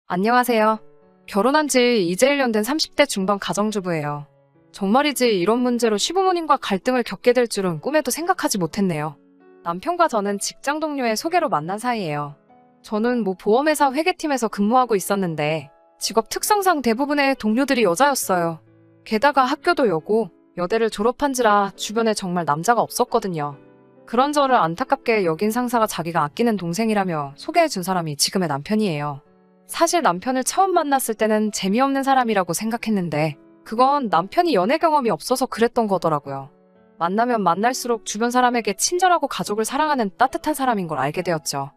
안녕하세요. 결혼한 지 이제 1년 된 30대 중반 가정주부예요. 정말이지 이런 문제로 시부모님과 갈등을 겪게 될 줄은 꿈에도 생각하지 못했네요. 남편과 저는 직장 동료의 소개로 만난 사이예요. 저는 보험회사 회계팀에서 근무하고 있었는데 직업 특성상 대부분의 동료들이 여자였어요. 게다가 학교도 여고, 여대를 졸업한지라 주변에 정말 남자가 없었거든요. 그런 저를 안타깝게 여긴 상사가 자기가 아끼는 동생이라며 소개해준 사람이 지금의 남편이에요. 사실 남편을 처음 만났을 때는 재미없는 사람이라고 생각했는데 그건 남편이 연애 경험이 없어서 그랬던 거더라고요. 만나면 만날수록 주변 사람에게 친절하고 가족을 사랑하는 따뜻한 사람인 걸 알게 되었죠.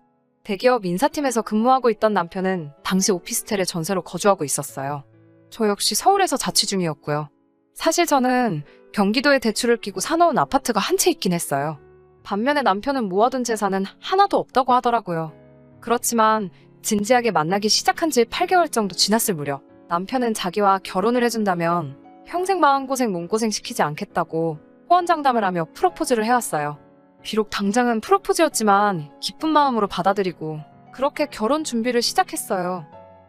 대기업 인사팀에서 근무하고 있던 남편은 당시 오피스텔에 전세로 거주하고 있었어요. 저 역시 서울에서 자취 중이었고요. 사실 저는 경기도에 대출을 끼고 사놓은 아파트가 한 채 있긴 했어요. 반면에 남편은 모아둔 재산은 하나도 없다고 하더라고요. 그렇지만 진지하게 만나기 시작한 지 8개월 정도 지났을 무렵 남편은 자기와 결혼을 해준다면 평생 마음고생 몸고생 시키지 않겠다고 호언장담을 하며 프로포즈를 해왔어요. 비록 당장은 프로포즈였지만 기쁜 마음으로 받아들이고 그렇게 결혼 준비를 시작했어요.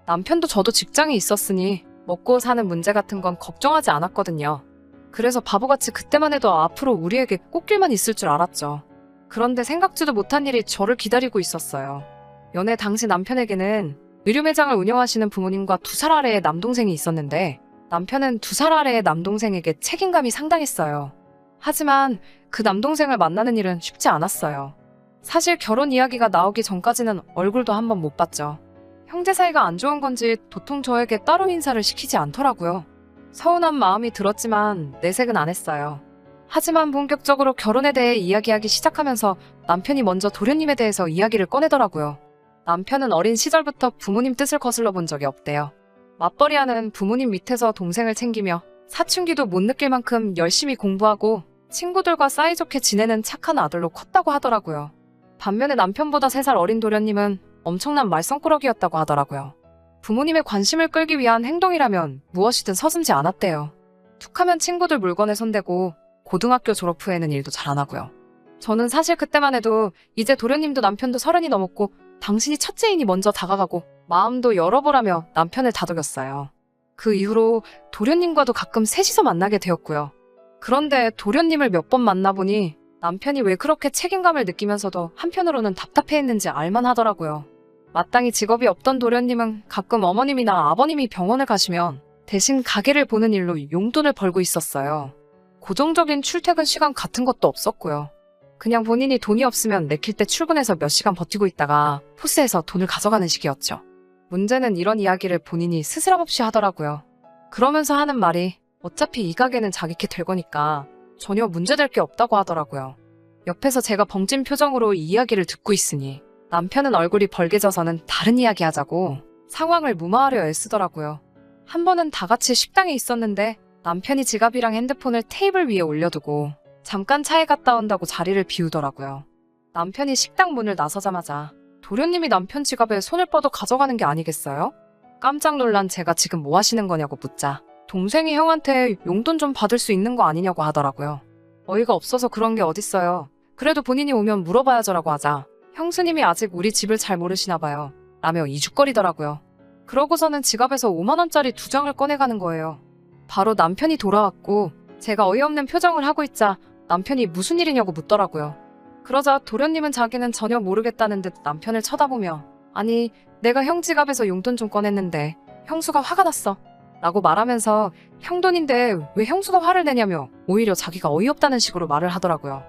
남편도 저도 직장이 있었으니 먹고 사는 문제 같은 건 걱정하지 않았거든요. 그래서 바보같이 그때만 해도 앞으로 우리에게 꽃길만 있을 줄 알았죠. 그런데 생각지도 못한 일이 저를 기다리고 있었어요. 연애 당시 남편에게는 의류 매장을 운영하시는 부모님과 2살 아래의 남동생이 있었는데 남편은 2살 아래의 남동생에게 책임감이 상당했어요. 하지만 그 남동생을 만나는 일은 쉽지 않았어요. 사실 결혼 이야기가 나오기 전까지는 얼굴도 한번 못 봤죠. 형제 사이가 안 좋은 건지 도통 저에게 따로 인사를 시키지 않더라고요. 서운한 마음이 들었지만 내색은 안 했어요. 하지만 본격적으로 결혼에 대해 이야기하기 시작하면서 남편이 먼저 도련님에 대해서 이야기를 꺼내더라고요. 남편은 어린 시절부터 부모님 뜻을 거슬러 본 적이 없대요. 맞벌이하는 부모님 밑에서 동생을 챙기며 사춘기도 못 느낄 만큼 열심히 공부하고 친구들과 사이좋게 지내는 착한 아들로 컸다고 하더라고요. 반면에 남편보다 3살 어린 도련님은 엄청난 말썽꾸러기였다고 하더라고요. 부모님의 관심을 끌기 위한 행동이라면 무엇이든 서슴지 않았대요. 툭하면 친구들 물건에 손대고 고등학교 졸업 후에는 일도 잘 안 하고요. 저는 사실 그때만 해도 이제 도련님도 남편도 30이 넘었고 당신이 첫째이니 먼저 다가가고 마음도 열어보라며 남편을 다독였어요. 그 이후로 도련님과도 가끔 셋이서 만나게 되었고요. 그런데 도련님을 몇 번 만나보니 남편이 왜 그렇게 책임감을 느끼면서도 한편으로는 답답해했는지 알만하더라고요. 마땅히 직업이 없던 도련님은 가끔 어머님이나 아버님이 병원을 가시면 대신 가게를 보는 일로 용돈을 벌고 있었어요. 고정적인 출퇴근 시간 같은 것도 없었고요. 그냥 본인이 돈이 없으면 내킬 때 출근해서 몇 시간 버티고 있다가 포스에서 돈을 가져가는 식이었죠. 문제는 이런 이야기를 본인이 스스럼 없이 하더라고요. 그러면서 하는 말이 어차피 이 가게는 자기 게 될 거니까 전혀 문제될 게 없다고 하더라고요. 옆에서 제가 벙찐 표정으로 이 이야기를 듣고 있으니 남편은 얼굴이 벌개져서는 다른 이야기 하자고 상황을 무마하려 애쓰더라고요. 한 번은 다 같이 식당에 있었는데 남편이 지갑이랑 핸드폰을 테이블 위에 올려두고 잠깐 차에 갔다 온다고 자리를 비우더라고요. 남편이 식당 문을 나서자마자 도련님이 남편 지갑에 손을 뻗어 가져가는 게 아니겠어요? 깜짝 놀란 제가 지금 뭐 하시는 거냐고 묻자 동생이 형한테 용돈 좀 받을 수 있는 거 아니냐고 하더라고요. 어이가 없어서 그런 게 어딨어요. 그래도 본인이 오면 물어봐야죠라고 하자 형수님이 아직 우리 집을 잘 모르시나 봐요 라며 이죽거리더라고요. 그러고서는 지갑에서 5만 원짜리 2장을 꺼내가는 거예요. 바로 남편이 돌아왔고 제가 어이없는 표정을 하고 있자 남편이 무슨 일이냐고 묻더라고요. 그러자 도련님은 자기는 전혀 모르겠다는 듯 남편을 쳐다보며 아니 내가 형 지갑에서 용돈 좀 꺼냈는데 형수가 화가 났어 라고 말하면서 형 돈인데 왜 형수가 화를 내냐며 오히려 자기가 어이없다는 식으로 말을 하더라고요.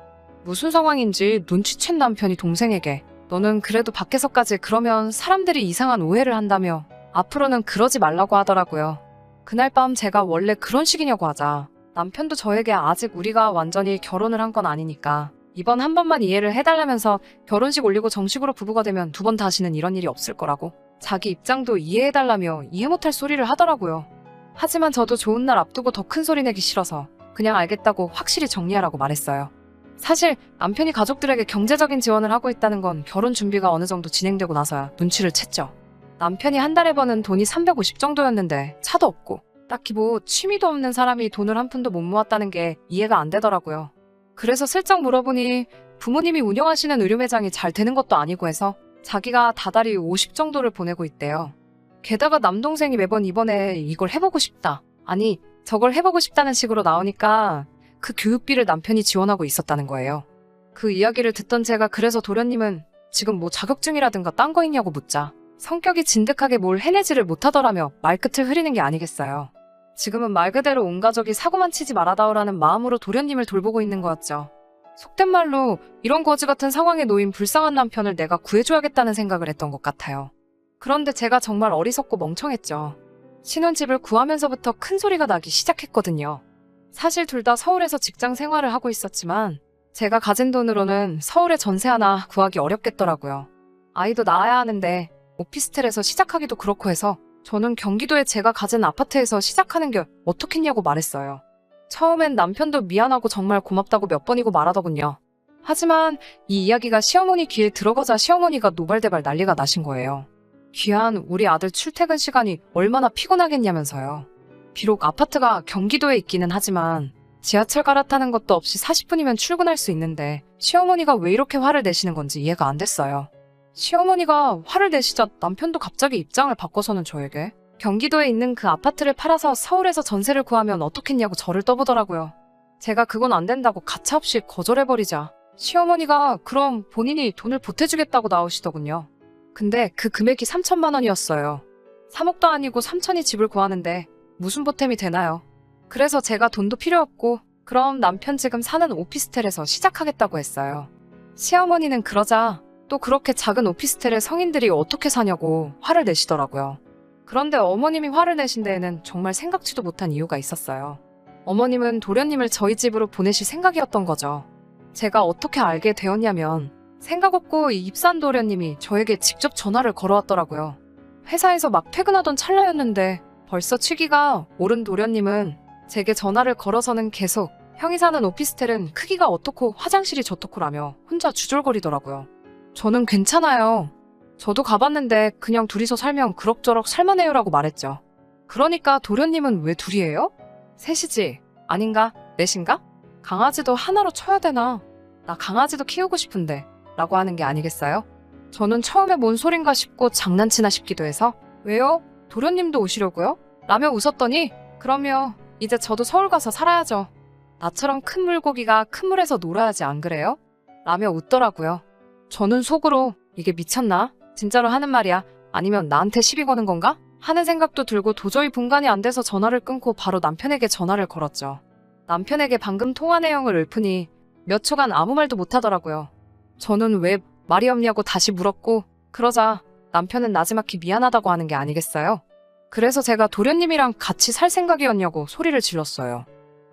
무슨 상황인지 눈치챈 남편이 동생에게 너는 그래도 밖에서까지 그러면 사람들이 이상한 오해를 한다며 앞으로는 그러지 말라고 하더라고요. 그날 밤 제가 원래 그런 식이냐고 하자 남편도 저에게 아직 우리가 완전히 결혼을 한 건 아니니까 이번 한 번만 이해를 해달라면서 결혼식 올리고 정식으로 부부가 되면 2번 다시는 이런 일이 없을 거라고 자기 입장도 이해해달라며 이해 못할 소리를 하더라고요. 하지만 저도 좋은 날 앞두고 더 큰 소리 내기 싫어서 그냥 알겠다고 확실히 정리하라고 말했어요. 사실 남편이 가족들에게 경제적인 지원을 하고 있다는 건 결혼 준비가 어느 정도 진행되고 나서야 눈치를 챘죠. 남편이 한 달에 버는 돈이 350 정도였는데 차도 없고 딱히 취미도 없는 사람이 돈을 한 푼도 못 모았다는 게 이해가 안 되더라고요. 그래서 슬쩍 물어보니 부모님이 운영하시는 의류 매장이 잘 되는 것도 아니고 해서 자기가 다달이 50 정도를 보내고 있대요. 게다가 남동생이 매번 이번에 이걸 해보고 싶다. 아니, 저걸 해보고 싶다는 식으로 나오니까 그 교육비를 남편이 지원하고 있었다는 거예요. 그 이야기를 듣던 제가 그래서 도련님은 지금 뭐 자격증이라든가 딴 거 있냐고 묻자 성격이 진득하게 뭘 해내지를 못하더라며 말끝을 흐리는 게 아니겠어요. 지금은 말 그대로 온 가족이 사고만 치지 말아다오라는 마음으로 도련님을 돌보고 있는 거였죠. 속된 말로 이런 거지 같은 상황에 놓인 불쌍한 남편을 내가 구해줘야겠다는 생각을 했던 것 같아요. 그런데 제가 정말 어리석고 멍청했죠. 신혼집을 구하면서부터 큰 소리가 나기 시작했거든요. 사실 둘 다 서울에서 직장 생활을 하고 있었지만 제가 가진 돈으로는 서울에 전세 하나 구하기 어렵겠더라고요. 아이도 낳아야 하는데 오피스텔에서 시작하기도 그렇고 해서 저는 경기도에 제가 가진 아파트에서 시작하는 게 어떻겠냐고 말했어요. 처음엔 남편도 미안하고 정말 고맙다고 몇 번이고 말하더군요. 하지만 이 이야기가 시어머니 귀에 들어가자 시어머니가 노발대발 난리가 나신 거예요. 귀한 우리 아들 출퇴근 시간이 얼마나 피곤하겠냐면서요. 비록 아파트가 경기도에 있기는 하지만 지하철 갈아타는 것도 없이 40분이면 출근할 수 있는데 시어머니가 왜 이렇게 화를 내시는 건지 이해가 안 됐어요. 시어머니가 화를 내시자 남편도 갑자기 입장을 바꿔서는 저에게 경기도에 있는 그 아파트를 팔아서 서울에서 전세를 구하면 어떻겠냐고 저를 떠보더라고요. 제가 그건 안 된다고 가차없이 거절해버리자 시어머니가 그럼 본인이 돈을 보태주겠다고 나오시더군요. 근데 그 금액이 3천만 원이었어요. 3억도 아니고 3천이 집을 구하는데 무슨 보탬이 되나요? 그래서 제가 돈도 필요 없고 그럼 남편 지금 사는 오피스텔에서 시작하겠다고 했어요. 시어머니는 그러자 또 그렇게 작은 오피스텔에 성인들이 어떻게 사냐고 화를 내시더라고요. 그런데 어머님이 화를 내신 데에는 정말 생각지도 못한 이유가 있었어요. 어머님은 도련님을 저희 집으로 보내실 생각이었던 거죠. 제가 어떻게 알게 되었냐면 생각 없고 이 입산 도련님이 저에게 직접 전화를 걸어왔더라고요. 회사에서 막 퇴근하던 찰나였는데 벌써 취기가 오른 도련님은 제게 전화를 걸어서는 계속 형이 사는 오피스텔은 크기가 어떻고 화장실이 저떻고라며 혼자 주절거리더라고요. 저는 괜찮아요. 저도 가봤는데 그냥 둘이서 살면 그럭저럭 살만해요라고 말했죠. 그러니까 도련님은 왜 둘이에요? 셋이지. 아닌가? 넷인가? 강아지도 하나로 쳐야 되나? 나 강아지도 키우고 싶은데 라고 하는 게 아니겠어요? 저는 처음에 뭔 소린가 싶고 장난치나 싶기도 해서 왜요? 도련님도 오시려고요? 라며 웃었더니 그럼요. 이제 저도 서울 가서 살아야죠. 나처럼 큰 물고기가 큰 물에서 놀아야지 안 그래요? 라며 웃더라고요. 저는 속으로 이게 미쳤나? 진짜로 하는 말이야? 아니면 나한테 시비 거는 건가? 하는 생각도 들고 도저히 분간이 안 돼서 전화를 끊고 바로 남편에게 전화를 걸었죠. 남편에게 방금 통화 내용을 읊으니 몇 초간 아무 말도 못하더라고요. 저는 왜 말이 없냐고 다시 물었고 그러자 남편은 나지막히 미안하다고 하는 게 아니겠어요? 그래서 제가 도련님이랑 같이 살 생각이었냐고 소리를 질렀어요.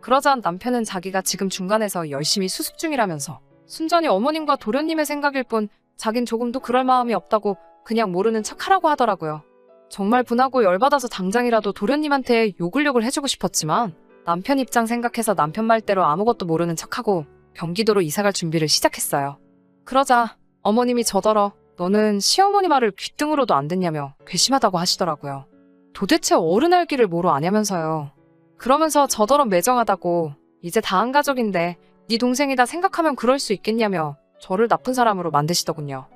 그러자 남편은 자기가 지금 중간에서 열심히 수습 중이라면서 순전히 어머님과 도련님의 생각일 뿐 자긴 조금도 그럴 마음이 없다고 그냥 모르는 척하라고 하더라고요. 정말 분하고 열받아서 당장이라도 도련님한테 욕을 해주고 싶었지만 남편 입장 생각해서 남편 말대로 아무것도 모르는 척하고 경기도로 이사갈 준비를 시작했어요. 그러자 어머님이 저더러 너는 시어머니 말을 귓등으로도 안 듣냐며 괘씸하다고 하시더라고요. 도대체 어른 알기를 뭐로 아냐면서요. 그러면서 저더러 매정하다고 이제 다 한 가족인데 네 동생이다 생각하면 그럴 수 있겠냐며 저를 나쁜 사람으로 만드시더군요.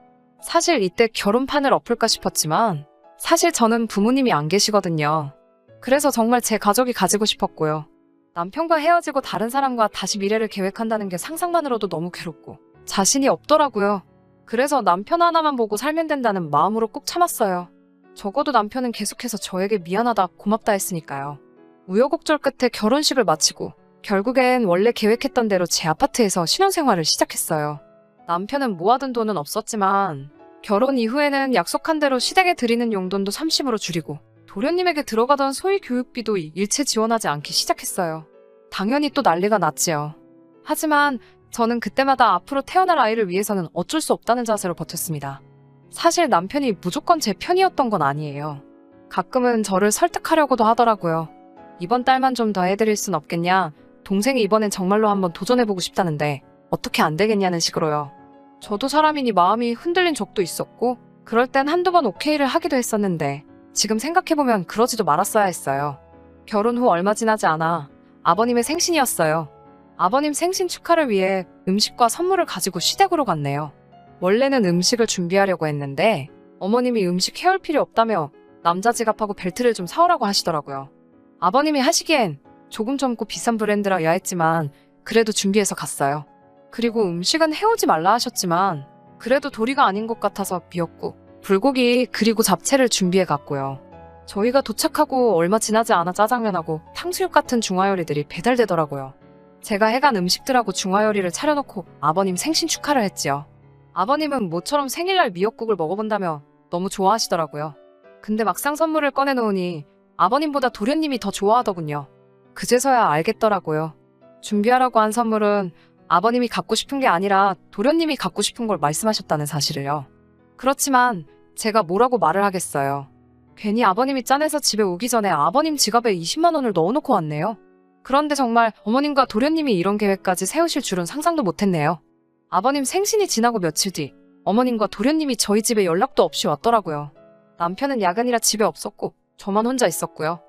사실 이때 결혼판을 엎을까 싶었지만 사실 저는 부모님이 안 계시거든요. 그래서 정말 제 가족이 가지고 싶었고요. 남편과 헤어지고 다른 사람과 다시 미래를 계획한다는 게 상상만으로도 너무 괴롭고 자신이 없더라고요. 그래서 남편 하나만 보고 살면 된다는 마음으로 꾹 참았어요. 적어도 남편은 계속해서 저에게 미안하다 고맙다 했으니까요. 우여곡절 끝에 결혼식을 마치고 결국엔 원래 계획했던 대로 제 아파트에서 신혼생활을 시작했어요. 남편은 모아둔 돈은 없었지만 결혼 이후에는 약속한 대로 시댁에 드리는 용돈도 30으로 줄이고 도련님에게 들어가던 소위 교육비도 일체 지원하지 않기 시작했어요. 당연히 또 난리가 났지요. 하지만 저는 그때마다 앞으로 태어날 아이를 위해서는 어쩔 수 없다는 자세로 버텼습니다. 사실 남편이 무조건 제 편이었던 건 아니에요. 가끔은 저를 설득하려고도 하더라고요. 이번 달만 좀 더 해드릴 순 없겠냐? 동생이 이번엔 정말로 한번 도전해보고 싶다는데 어떻게 안 되겠냐는 식으로요. 저도 사람이니 마음이 흔들린 적도 있었고 그럴 땐 한두 번 오케이를 하기도 했었는데 지금 생각해보면 그러지도 말았어야 했어요. 결혼 후 얼마 지나지 않아 아버님의 생신이었어요. 아버님 생신 축하를 위해 음식과 선물을 가지고 시댁으로 갔네요. 원래는 음식을 준비하려고 했는데 어머님이 음식 해올 필요 없다며 남자 지갑하고 벨트를 좀 사오라고 하시더라고요. 아버님이 하시기엔 조금 젊고 비싼 브랜드라 야했지만 그래도 준비해서 갔어요. 그리고 음식은 해오지 말라 하셨지만 그래도 도리가 아닌 것 같아서 미역국, 불고기 그리고 잡채를 준비해 갔고요. 저희가 도착하고 얼마 지나지 않아 짜장면하고 탕수육 같은 중화요리들이 배달되더라고요. 제가 해간 음식들하고 중화요리를 차려놓고 아버님 생신 축하를 했지요. 아버님은 모처럼 생일날 미역국을 먹어본다며 너무 좋아하시더라고요. 근데 막상 선물을 꺼내놓으니 아버님보다 도련님이 더 좋아하더군요. 그제서야 알겠더라고요. 준비하라고 한 선물은 아버님이 갖고 싶은 게 아니라 도련님이 갖고 싶은 걸 말씀하셨다는 사실을요. 그렇지만 제가 뭐라고 말을 하겠어요. 괜히 아버님이 짠해서 집에 오기 전에 아버님 지갑에 20만 원을 넣어놓고 왔네요. 그런데 정말 어머님과 도련님이 이런 계획까지 세우실 줄은 상상도 못했네요. 아버님 생신이 지나고 며칠 뒤 어머님과 도련님이 저희 집에 연락도 없이 왔더라고요. 남편은 야근이라 집에 없었고 저만 혼자 있었고요.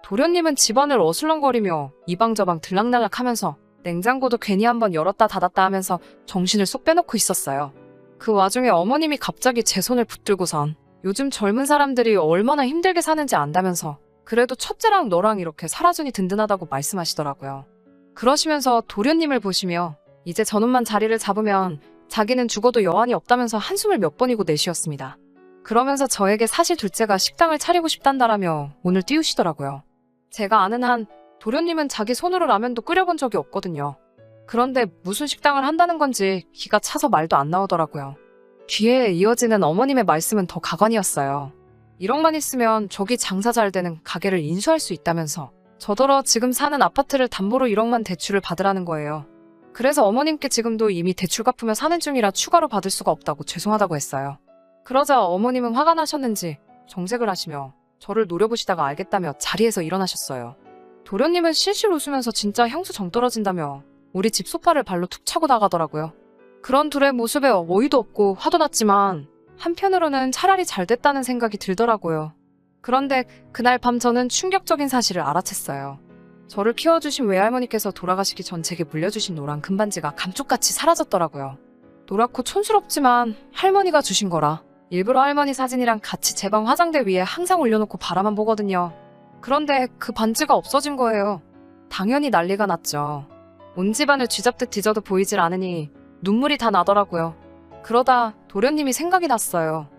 도련님은 집안을 어슬렁거리며 이방저방 들락날락하면서 냉장고도 괜히 한번 열었다 닫았다 하면서 정신을 쏙 빼놓고 있었어요. 그 와중에 어머님이 갑자기 제 손을 붙들고선 요즘 젊은 사람들이 얼마나 힘들게 사는지 안다면서 그래도 첫째랑 너랑 이렇게 살아주니 든든하다고 말씀하시더라고요. 그러시면서 도련님을 보시며 이제 저놈만 자리를 잡으면 자기는 죽어도 여한이 없다면서 한숨을 몇 번이고 내쉬었습니다. 그러면서 저에게 사실 둘째가 식당을 차리고 싶단다라며 오늘 띄우시더라고요. 제가 아는 한 도련님은 자기 손으로 라면도 끓여본 적이 없거든요. 그런데 무슨 식당을 한다는 건지 기가 차서 말도 안 나오더라고요. 뒤에 이어지는 어머님의 말씀은 더 가관이었어요. 1억만 있으면 저기 장사 잘 되는 가게를 인수할 수 있다면서 저더러 지금 사는 아파트를 담보로 1억만 대출을 받으라는 거예요. 그래서 어머님께 지금도 이미 대출 갚으며 사는 중이라 추가로 받을 수가 없다고 죄송하다고 했어요. 그러자 어머님은 화가 나셨는지 정색을 하시며 저를 노려보시다가 알겠다며 자리에서 일어나셨어요. 도련님은 실실 웃으면서 진짜 형수 정 떨어진다며 우리 집 소파를 발로 툭 차고 나가더라고요. 그런 둘의 모습에 어이도 없고 화도 났지만 한편으로는 차라리 잘 됐다는 생각이 들더라고요. 그런데 그날 밤 저는 충격적인 사실을 알아챘어요. 저를 키워주신 외할머니께서 돌아가시기 전 제게 물려주신 노란 금반지가 감쪽같이 사라졌더라고요. 노랗고 촌스럽지만 할머니가 주신 거라 일부러 할머니 사진이랑 같이 제 방 화장대 위에 항상 올려놓고 바라만 보거든요. 그런데 그 반지가 없어진 거예요. 당연히 난리가 났죠. 온 집안을 쥐잡듯 뒤져도 보이질 않으니 눈물이 다 나더라고요. 그러다 도련님이 생각이 났어요.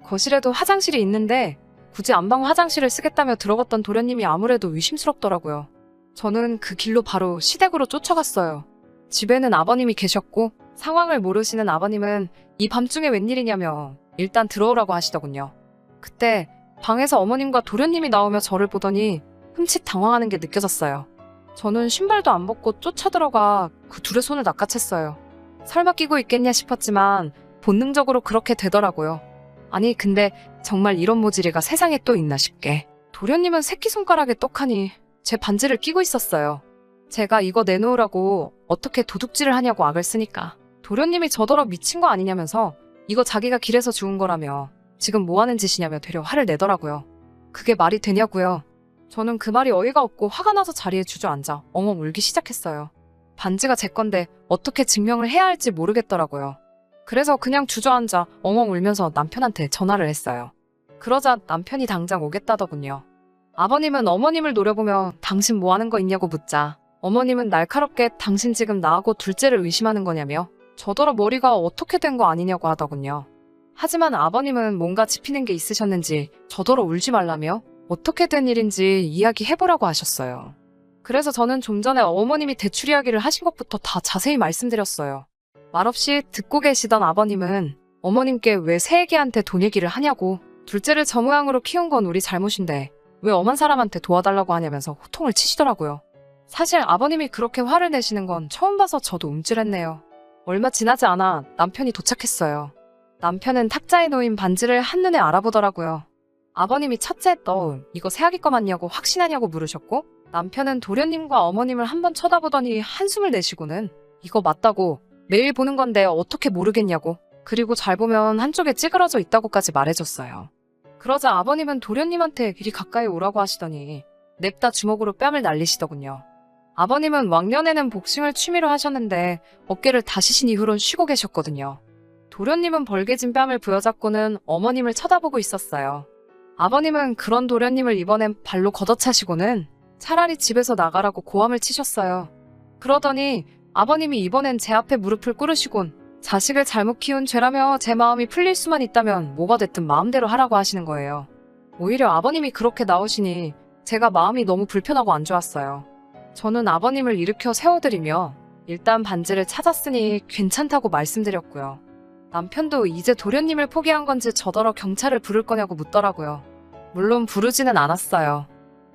거실에도 화장실이 있는데 굳이 안방 화장실을 쓰겠다며 들어갔던 도련님이 아무래도 의심스럽더라고요. 저는 그 길로 바로 시댁으로 쫓아갔어요. 집에는 아버님이 계셨고 상황을 모르시는 아버님은 이 밤중에 웬일이냐며 일단 들어오라고 하시더군요. 그때 방에서 어머님과 도련님이 나오며 저를 보더니 흠칫 당황하는 게 느껴졌어요. 저는 신발도 안 벗고 쫓아들어가 그 둘의 손을 낚아챘어요. 설마 끼고 있겠냐 싶었지만 본능적으로 그렇게 되더라고요. 아니 근데 정말 이런 모질이가 세상에 또 있나 싶게 도련님은 새끼손가락에 떡하니 제 반지를 끼고 있었어요. 제가 이거 내놓으라고 어떻게 도둑질을 하냐고 악을 쓰니까 도련님이 저더러 미친 거 아니냐면서 이거 자기가 길에서 주운 거라며 지금 뭐 하는 짓이냐며 되려 화를 내더라고요. 그게 말이 되냐고요. 저는 그 말이 어이가 없고 화가 나서 자리에 주저앉아 엉엉 울기 시작했어요. 반지가 제 건데 어떻게 증명을 해야 할지 모르겠더라고요. 그래서 그냥 주저앉아 엉엉 울면서 남편한테 전화를 했어요. 그러자 남편이 당장 오겠다더군요. 아버님은 어머님을 노려보며 당신 뭐 하는 거 있냐고 묻자 어머님은 날카롭게 당신 지금 나하고 둘째를 의심하는 거냐며 저더러 머리가 어떻게 된 거 아니냐고 하더군요. 하지만 아버님은 뭔가 짚히는 게 있으셨는지 저더러 울지 말라며 어떻게 된 일인지 이야기해보라고 하셨어요. 그래서 저는 좀 전에 어머님이 대출 이야기를 하신 것부터 다 자세히 말씀드렸어요. 말없이 듣고 계시던 아버님은 어머님께 왜 새애기한테 돈 얘기를 하냐고 둘째를 저 모양으로 키운 건 우리 잘못인데 왜 엄한 사람한테 도와달라고 하냐면서 호통을 치시더라고요. 사실 아버님이 그렇게 화를 내시는 건 처음 봐서 저도 움찔했네요. 얼마 지나지 않아 남편이 도착했어요. 남편은 탁자에 놓인 반지를 한눈에 알아보더라고요. 아버님이 첫째 너 이거 새아기 거 맞냐고 확신하냐고 물으셨고 남편은 도련님과 어머님을 한번 쳐다보더니 한숨을 내쉬고는 이거 맞다고 매일 보는 건데 어떻게 모르겠냐고 그리고 잘 보면 한쪽에 찌그러져 있다고까지 말해줬어요. 그러자 아버님은 도련님한테 이리 가까이 오라고 하시더니 냅다 주먹으로 뺨을 날리시더군요. 아버님은 왕년에는 복싱을 취미로 하셨는데 어깨를 다시신 이후론 쉬고 계셨거든요. 도련님은 벌개진 뺨을 부여잡고는 어머님을 쳐다보고 있었어요. 아버님은 그런 도련님을 이번엔 발로 걷어차시고는 차라리 집에서 나가라고 고함을 치셨어요. 그러더니 아버님이 이번엔 제 앞에 무릎을 꿇으시곤 자식을 잘못 키운 죄라며 제 마음이 풀릴 수만 있다면 뭐가 됐든 마음대로 하라고 하시는 거예요. 오히려 아버님이 그렇게 나오시니 제가 마음이 너무 불편하고 안 좋았어요. 저는 아버님을 일으켜 세워드리며 일단 반지를 찾았으니 괜찮다고 말씀드렸고요. 남편도 이제 도련님을 포기한 건지 저더러 경찰을 부를 거냐고 묻더라고요. 물론 부르지는 않았어요.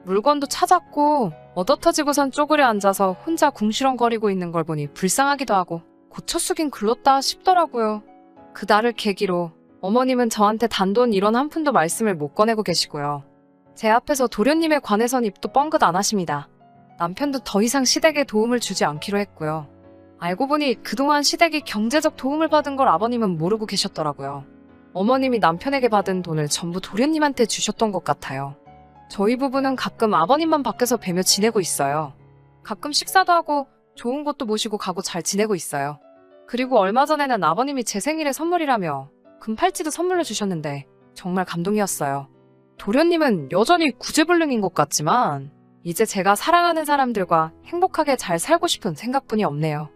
물건도 찾았고 얻어터지고선 쪼그려 앉아서 혼자 궁시렁거리고 있는 걸 보니 불쌍하기도 하고 고쳐 쓰긴 글렀다 싶더라고요. 그날을 계기로 어머님은 저한테 단돈 1원 한 푼도 말씀을 못 꺼내고 계시고요. 제 앞에서 도련님에 관해선 입도 뻥긋 안 하십니다. 남편도 더 이상 시댁에 도움을 주지 않기로 했고요. 알고 보니 그동안 시댁이 경제적 도움을 받은 걸 아버님은 모르고 계셨더라고요. 어머님이 남편에게 받은 돈을 전부 도련님한테 주셨던 것 같아요. 저희 부부는 가끔 아버님만 밖에서 뵈며 지내고 있어요. 가끔 식사도 하고 좋은 곳도 모시고 가고 잘 지내고 있어요. 그리고 얼마 전에는 아버님이 제 생일에 선물이라며 금팔찌도 선물로 주셨는데 정말 감동이었어요. 도련님은 여전히 구제불능인 것 같지만 이제 제가 사랑하는 사람들과 행복하게 잘 살고 싶은 생각뿐이 없네요.